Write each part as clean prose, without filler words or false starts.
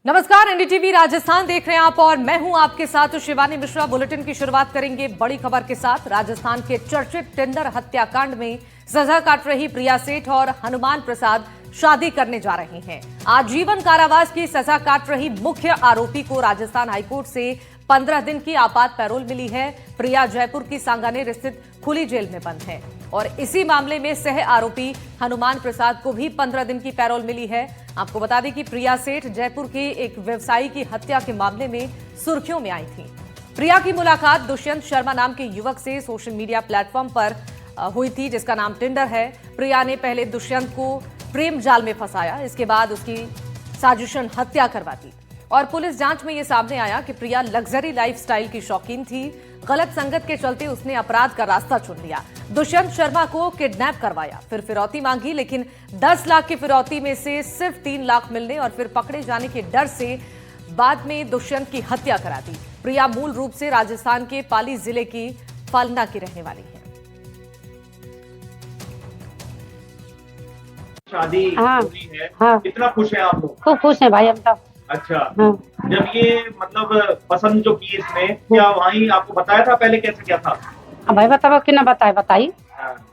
नमस्कार, एनडीटीवी राजस्थान देख रहे हैं आप और मैं हूं आपके साथ शिवानी मिश्रा। बुलेटिन की शुरुआत करेंगे बड़ी खबर के साथ। राजस्थान के चर्चित टेंडर हत्याकांड में सजा काट रही प्रिया सेठ और हनुमान प्रसाद शादी करने जा रहे हैं। आजीवन कारावास की सजा काट रही मुख्य आरोपी को राजस्थान हाईकोर्ट से 15 दिन की आपात पैरोल मिली है। प्रिया जयपुर की सांगानेर स्थित खुली जेल में बंद है और इसी मामले में सह आरोपी हनुमान प्रसाद को भी 15 दिन की पैरोल मिली है। आपको बता दें कि प्रिया सेठ जयपुर के एक व्यवसायी की हत्या के मामले में सुर्खियों में आई थी। प्रिया की मुलाकात दुष्यंत शर्मा नाम के युवक से सोशल मीडिया प्लेटफॉर्म पर हुई थी, जिसका नाम टिंडर है। प्रिया ने पहले दुष्यंत को प्रेम जाल में फंसाया, इसके बाद उसकी साजिशन हत्या करवा दी और पुलिस जांच में यह सामने आया कि प्रिया लग्जरी लाइफस्टाइल की शौकीन थी। गलत संगत के चलते उसने अपराध का रास्ता चुन लिया। दुष्यंत शर्मा को किडनैप करवाया, फिर फिरौती मांगी, लेकिन 10 लाख की फिरौती में से सिर्फ 3 लाख मिलने और फिर पकड़े जाने के डर से बाद में दुष्यंत की हत्या करा दी। प्रिया मूल रूप से राजस्थान के पाली जिले की फालना की रहने वाली है। शादी हुई है, कितना खुश है आप लोग? खूब खुश हैं भाई हम तो। अच्छा, जब ये मतलब पसंद जो की इसने, क्या वहीं आपको बताया था पहले कैसे क्या था? भाई बताओ कि ना बताई।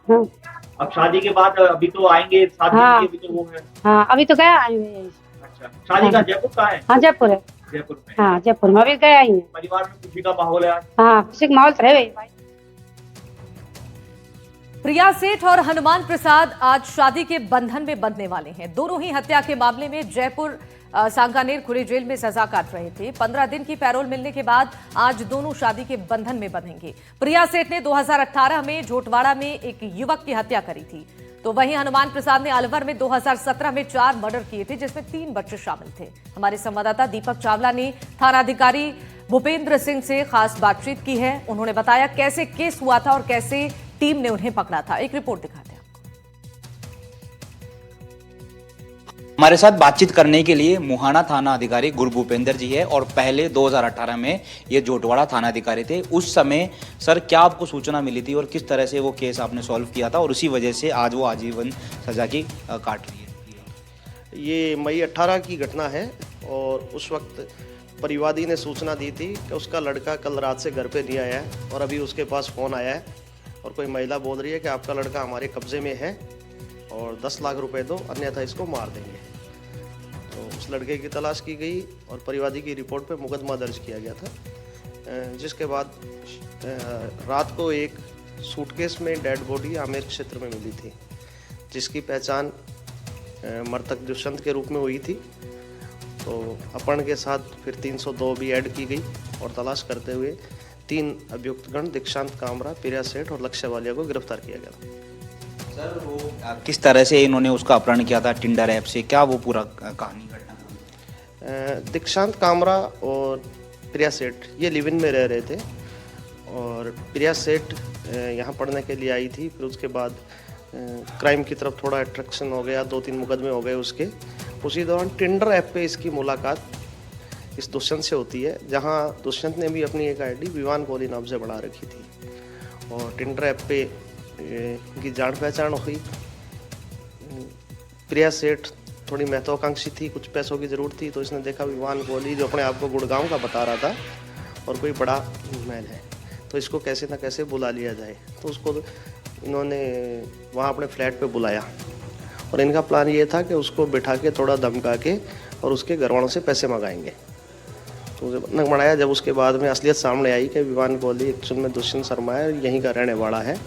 अब शादी के बाद अभी तो आएंगे साथ में, अभी तो वो है। हाँ, अभी तो गया आएंगे। अच्छा, शादी का जयपुर का है? हाँ, जयपुर है। जयपुर में? हाँ, जयपुर में अभी गया ही है। परिवार में खुशी का माहौल है? हाँ, खुशी का माहौल रहे भाई। प्रिया सेठ और हनुमान प्रसाद आज शादी के बंधन में बंधने वाले हैं। दोनों ही हत्या के मामले में जयपुर सांगानेर खुली जेल में सजा काट रहे थे। 15 दिन की पैरोल मिलने के बाद आज दोनों शादी के बंधन में बंधेंगे। प्रिया सेठ ने 2018 में झोटवाड़ा में एक युवक की हत्या करी थी, तो वहीं हनुमान प्रसाद ने अलवर में 2017 में 4 मर्डर किए थे, जिसमें 3 बच्चे शामिल थे। हमारे संवाददाता दीपक चावला ने थानाधिकारी भूपेंद्र सिंह से खास बातचीत की है। उन्होंने बताया कैसे केस हुआ था और कैसे टीम ने उन्हें पकड़ा था। एक रिपोर्ट दिखाते हैं। हमारे साथ बातचीत करने के लिए मुहाना थाना अधिकारी गुरभूपेंद्र जी है और पहले 2018 में ये जोटवाड़ा थाना अधिकारी थे। उस समय सर क्या आपको सूचना मिली थी और किस तरह से वो केस आपने सॉल्व किया था और उसी वजह से आज वो आजीवन सजा की काट रही है? ये मई 18 की घटना है और उस वक्त परिवादी ने सूचना दी थी कि उसका लड़का कल रात से घर पे नहीं आया है और अभी उसके पास फ़ोन आया है और कोई महिला बोल रही है कि आपका लड़का हमारे कब्जे में है और 10 लाख रुपए दो, अन्यथा इसको मार देंगे। तो उस लड़के की तलाश की गई और परिवादी की रिपोर्ट पे मुकदमा दर्ज किया गया था, जिसके बाद रात को एक सूटकेस में डेड बॉडी आमेर क्षेत्र में मिली थी, जिसकी पहचान मृतक दुष्यंत के रूप में हुई थी। तो अपहरण के साथ फिर 302 भी ऐड की गई और तलाश करते हुए 3 अभियुक्तगण दीक्षांत कामरा, प्रिया सेठ और लक्ष्य वालिया को गिरफ्तार किया गया। सर वो किस तरह से इन्होंने उसका अपहरण किया था टिंडर ऐप से, क्या वो पूरा कहानी घटना? दीक्षांत कामरा और प्रिया सेठ ये लिव इन में रह रहे थे और प्रिया सेठ यहाँ पढ़ने के लिए आई थी। फिर उसके बाद क्राइम की तरफ थोड़ा अट्रैक्शन हो गया, 2-3 मुकदमे हो गए उसके। उसी दौरान टिंडर ऐप पे इसकी मुलाकात इस दुष्यंत से होती है, जहाँ दुष्यंत ने भी अपनी एक आईडी विवान कोहली नाम से बढ़ा रखी थी और टिंडर ऐप पे की जान पहचान हुई। प्रिया सेठ थोड़ी महत्वाकांक्षी थी, कुछ पैसों की ज़रूरत थी, तो इसने देखा विवान कोहली जो अपने आप को गुड़गांव का बता रहा था और कोई बड़ा महल है, तो इसको कैसे ना कैसे बुला लिया जाए। तो उसको इन्होंने वहाँ अपने फ्लैट पे बुलाया और इनका प्लान ये था कि उसको बिठा के थोड़ा धमका के और उसके घरवालों से पैसे मंगाएंगे। तो उसे बंधक बनाया। जब उसके बाद में असलियत सामने आई कि विवान कोहली एक्चुअल में दुष्यंत शर्मा है, यहीं का रहने वाला है,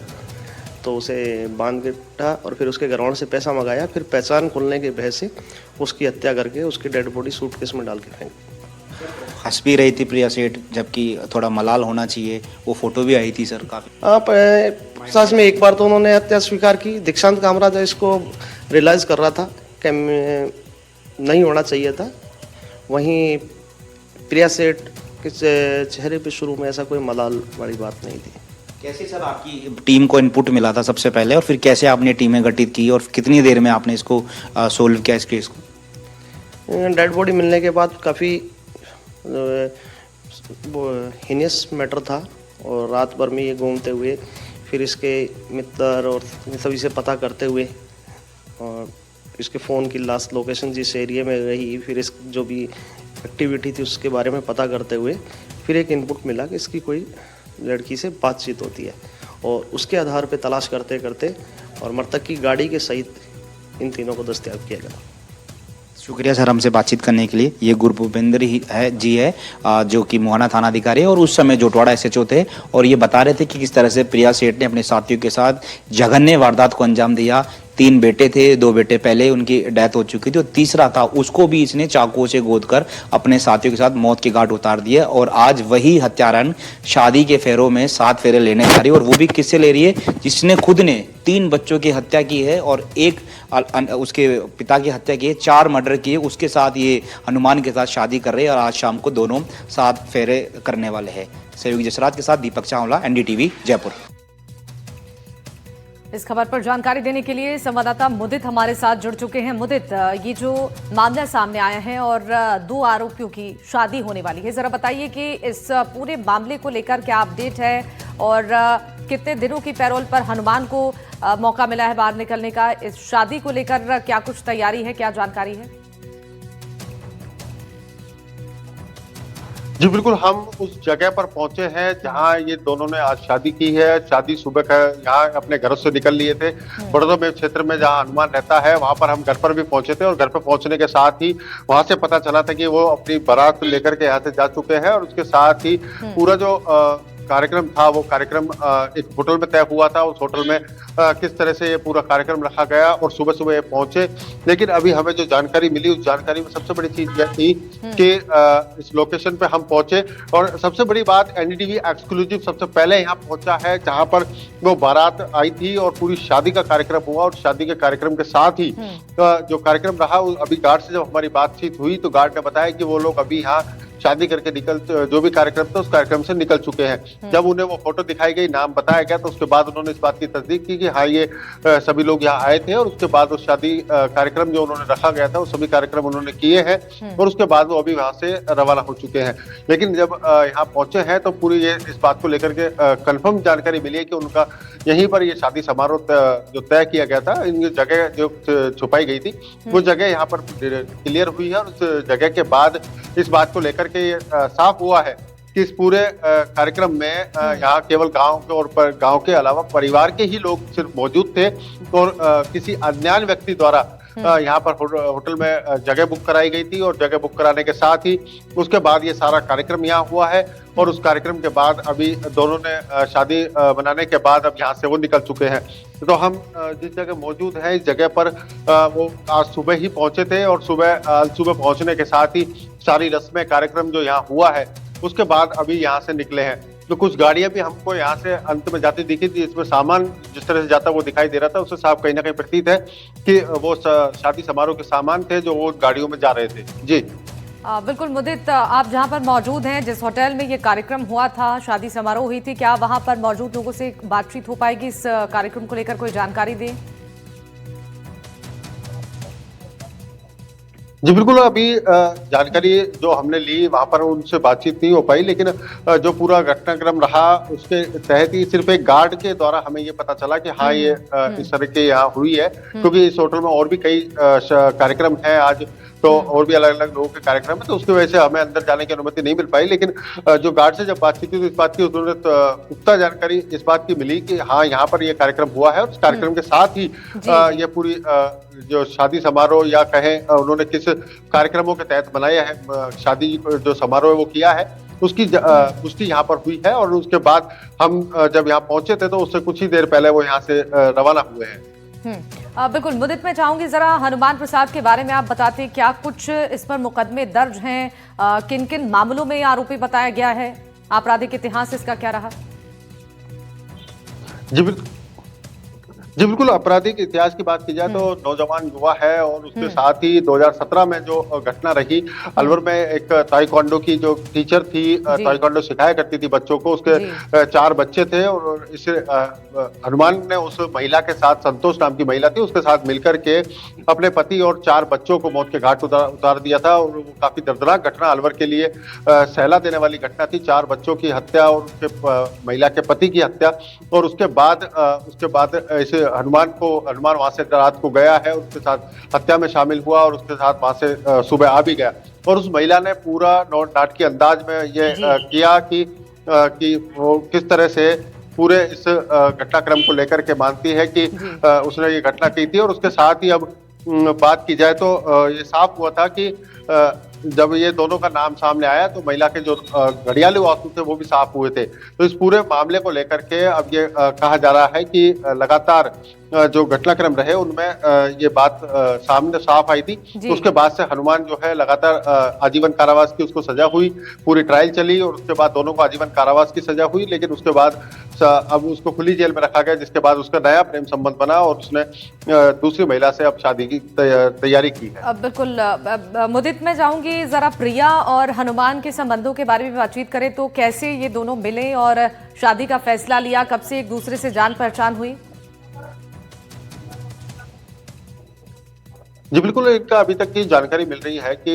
तो उसे बांध के उठा और फिर उसके घरवालों से पैसा मंगाया। फिर पहचान खुलने के भय से उसकी हत्या करके उसकी डेड बॉडी सूटकेस में डाल के फेंक। हंस भी रही थी प्रिया सेठ, जबकि थोड़ा मलाल होना चाहिए। वो फोटो भी आई थी सर काफी। आप सच में एक बार तो उन्होंने हत्या स्वीकार की। दीक्षांत कामरा जो इसको रियलाइज़ कर रहा था कि नहीं होना चाहिए था, वहीं प्रिया सेठ के चेहरे पे शुरू में ऐसा कोई मलाल वाली बात नहीं थी। कैसे सर आपकी टीम को इनपुट मिला था सबसे पहले और फिर कैसे आपने टीमें गठित की और कितनी देर में आपने इसको सोल्व किया इस केस को? डेड बॉडी मिलने के बाद काफ़ी हीनियस मैटर था और रात भर में ये घूमते हुए फिर इसके मित्र और सभी से पता करते हुए और इसके फ़ोन की लास्ट लोकेशन जिस एरिया में रही, फिर इस जो भी एक्टिविटी थी उसके बारे में पता करते हुए फिर एक इनपुट मिला कि इसकी कोई लड़की से बातचीत होती है, और उसके आधार पर तलाश करते करते और मृतक की गाड़ी के सहित इन तीनों को दस्तयाब किया गया। शुक्रिया सर हमसे बातचीत करने के लिए। ये गुरभूपेंद्र जी है जो कि मुहाना थाना अधिकारी है और उस समय जोटवाड़ा एसएचओ थे, और ये बता रहे थे कि किस तरह से प्रिया सेठ ने अपने साथियों के साथ जघन्य वारदात को अंजाम दिया। 3 बेटे थे, 2 बेटे पहले उनकी डेथ हो चुकी थी और तीसरा था उसको भी इसने चाकुओं से गोद कर अपने साथियों के साथ मौत के घाट उतार दिए। और आज वही हत्यारन शादी के फेरों में 7 फेरे लेने जा रही है, और वो भी किससे ले रही है? जिसने खुद ने 3 बच्चों की हत्या की है और एक उसके पिता की हत्या की है, 4 मर्डर किए, उसके साथ ये हनुमान के साथ शादी कर रहे हैं और आज शाम को दोनों 7 फेरे करने वाले हैं। सहयोगी जसराज के साथ दीपक चावला, एनडीटीवी जयपुर। इस खबर पर जानकारी देने के लिए संवाददाता मुदित हमारे साथ जुड़ चुके हैं। मुदित, ये जो मामला सामने आया है और 2 आरोपियों की शादी होने वाली है, जरा बताइए कि इस पूरे मामले को लेकर क्या अपडेट है और कितने दिनों की पैरोल पर हनुमान को मौका मिला है बाहर निकलने का? इस शादी को लेकर क्या कुछ तैयारी है, क्या जानकारी है? जी बिल्कुल, हम उस जगह पर पहुंचे हैं जहां ये दोनों ने आज शादी की है। शादी सुबह का यहाँ अपने घरों से निकल लिए थे। बड़ौदा में क्षेत्र में जहां हनुमान रहता है वहां पर हम घर पर भी पहुंचे थे, और घर पर पहुंचने के साथ ही वहां से पता चला था कि वो अपनी बारात लेकर के यहाँ से जा चुके हैं, और उसके साथ ही पूरा जो कार्यक्रम था वो कार्यक्रम एक होटल में तय हुआ था। उस होटल में किस तरह से ये पूरा कार्यक्रम रखा गया और सुबह सुबह ये पहुंचे। लेकिन अभी हमें जो जानकारी मिली उस जानकारी में सबसे बड़ी चीज यह थी कि इस लोकेशन पे हम पहुंचे, और सबसे बड़ी बात एनडीटीवी एक्सक्लूसिव सबसे पहले यहाँ पहुंचा है जहां पर वो बारात आई थी और पूरी शादी का कार्यक्रम हुआ। और शादी के कार्यक्रम के साथ ही जो कार्यक्रम रहा, अभी गार्ड से जब हमारी बातचीत हुई तो गार्ड ने बताया कि वो लोग अभी यहाँ शादी करके जो भी कार्यक्रम था उस कार्यक्रम से निकल चुके हैं। जब उन्हें वो फोटो दिखाई गई, नाम बताया गया, तो उसके बाद उन्होंने इस बात की तस्दीक की कि हाँ ये सभी लोग यहाँ आए थे, और उसके बाद उस शादी कार्यक्रम जो उन्होंने रखा गया था वो सभी कार्यक्रम उन्होंने किए हैं, और उसके बाद वो अभी वहां से रवाना हो चुके हैं। लेकिन जब यहाँ पहुंचे हैं तो पूरी ये इस बात को लेकर के कंफर्म जानकारी मिली है कि उनका यहीं पर ये शादी समारोह जो तय किया गया था, इन जगह जो छुपाई गई थी वो जगह यहाँ पर क्लियर हुई है। और उस जगह के बाद इस बात को लेकर के ये साफ हुआ है कि इस पूरे कार्यक्रम में यहाँ केवल गांव के अलावा परिवार के ही लोग सिर्फ मौजूद थे, और किसी अज्ञात व्यक्ति द्वारा यहाँ पर होटल में जगह बुक कराई गई थी, और जगह बुक कराने के साथ ही उसके बाद ये सारा कार्यक्रम यहाँ हुआ है। और उस कार्यक्रम के बाद अभी दोनों ने शादी बनाने के बाद अब यहाँ से वो निकल चुके हैं। तो हम जिस जगह मौजूद हैं इस जगह पर वो आज सुबह ही पहुंचे थे, और सुबह पहुंचने के साथ ही सारी रस्में कार्यक्रम जो यहाँ हुआ है उसके बाद अभी यहाँ से निकले हैं। तो कुछ गाड़ियां भी हमको यहाँ से अंत में जाती दिखी थी, इसमें सामान जिस तरह से जाता वो दिखाई दे रहा था, उससे साफ कहीं ना कहीं प्रतीत है कि वो शादी समारोह के सामान थे जो वो गाड़ियों में जा रहे थे। जी बिल्कुल मुदित, आप जहां पर मौजूद हैं, जिस होटल में ये कार्यक्रम हुआ था, शादी समारोह हुई थी, क्या वहां पर मौजूद लोगों से बातचीत हो पाएगी इस कार्यक्रम को लेकर? कोई जानकारी दें। जी बिल्कुल, अभी जानकारी जो हमने ली वहां पर उनसे बातचीत नहीं हो पाई, लेकिन जो पूरा घटनाक्रम रहा उसके तहत ही सिर्फ एक गार्ड के द्वारा हमें ये पता चला कि हाँ ये इस तरह के यहाँ हुई है, क्योंकि इस होटल में और भी कई कार्यक्रम है आज, तो और भी अलग अलग लोगों के कार्यक्रम है, तो उसकी वजह से हमें अंदर जाने की अनुमति नहीं मिल पाई। लेकिन जो गार्ड से जब बातचीत हुई तो इस बात की उन्होंने पुख्ता जानकारी इस बात की मिली कि हाँ यहाँ पर ये कार्यक्रम हुआ है, और इस कार्यक्रम के साथ ही ये पूरी जो शादी समारोह या कहें उन्होंने किस कार्यक्रमों के तहत बनाया है शादी जो समारोह वो किया है उसकी पुष्टि यहाँ पर हुई है। और उसके बाद हम जब यहाँ पहुंचे थे तो उससे कुछ ही देर पहले वो यहाँ से रवाना हुए हैं। बिल्कुल मुदित, मैं चाहूंगी जरा हनुमान प्रसाद के बारे में आप बताते, क्या कुछ इस पर मुकदमे दर्ज हैं, किन किन मामलों में आरोपी बताया गया है, आपराधिक इतिहास इसका क्या रहा? जी बिल्कुल, आपराधिक इतिहास की बात की जाए तो नौजवान युवा है, और उसके साथ ही 2017 में जो घटना रही अलवर में, एक ताइक्वांडो की जो टीचर थी, ताइक्वांडो सिखाया करती थी बच्चों को, उसके 4 बच्चे थे, और इसे हनुमान ने उस महिला के साथ, संतोष नाम की महिला थी, उसके साथ मिलकर के अपने पति और 4 बच्चों को मौत के घाट उतार दिया था। और वो काफी दर्दनाक घटना अलवर के लिए सहला देने वाली घटना थी। 4 बच्चों की हत्या और उसके महिला के पति की हत्या, और उसके बाद इसे हनुमान वहां से रात को गया है, उसके साथ हत्या में शामिल हुआ और उसके साथ वहां से सुबह आ भी गया। और उस महिला ने पूरा नाटकीय अंदाज में ये किया कि वो किस तरह से पूरे इस घटनाक्रम को लेकर के मानती है कि उसने ये घटना की थी। और उसके साथ ही अब बात की जाए तो ये साफ हुआ था कि जब ये दोनों का नाम सामने आया तो महिला के जो घड़ियाली वास्तु थे वो भी साफ हुए थे। तो इस पूरे मामले को लेकर के अब ये कहा जा रहा है कि लगातार जो घटनाक्रम रहे उनमें ये बात सामने साफ आई थी। तो उसके बाद से हनुमान जो है लगातार आजीवन कारावास की उसको सजा हुई, पूरी ट्रायल चली और उसके बाद दोनों को आजीवन कारावास की सजा हुई। लेकिन उसके बाद अब उसको खुली जेल में रखा गया, जिसके बाद उसका नया प्रेम संबंध बना और उसने दूसरी महिला से अब शादी की तैयारी की है। बिल्कुल मुदित, मैं चाहूंगी जरा प्रिया और हनुमान के संबंधों के बारे में बातचीत करें तो कैसे ये दोनों मिले और शादी का फैसला लिया, कब से एक दूसरे से जान पहचान हुई? जी बिल्कुल, इनका अभी तक की जानकारी मिल रही है कि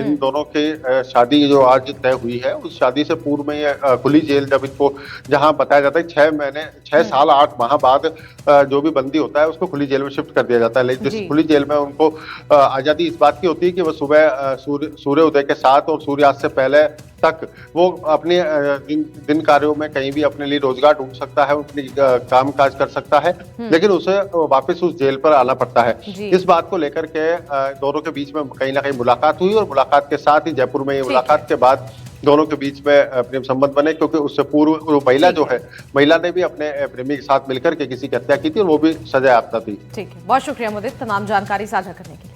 इन दोनों की शादी जो आज तय हुई है उस शादी से पूर्व में ये खुली जेल, जब इनको जहां बताया जाता है 6 साल 8 माह बाद जो भी बंदी होता है उसको खुली जेल में शिफ्ट कर दिया जाता है। लेकिन जिस खुली जेल में उनको आजादी इस बात की होती है कि वो सुबह सूर्य उदय के साथ और सूर्यास्त से पहले तक वो अपने दिन कार्यों में कहीं भी अपने लिए रोजगार ढूंढ सकता है, अपनी काम काज कर सकता है, लेकिन उसे वापस उस जेल पर आना पड़ता है। इस बात को लेकर के दोनों के बीच में कहीं ना कहीं मुलाकात हुई और मुलाकात के साथ ही जयपुर में ये मुलाकात के बाद दोनों के बीच में प्रेम संबंध बने, क्योंकि उससे पूर्व महिला जो है, महिला ने भी अपने प्रेमी के साथ मिलकर के किसी की हत्या की थी और वो भी सजा याफ्ता थी। ठीक है, बहुत शुक्रिया मुदित तमाम जानकारी साझा करने की।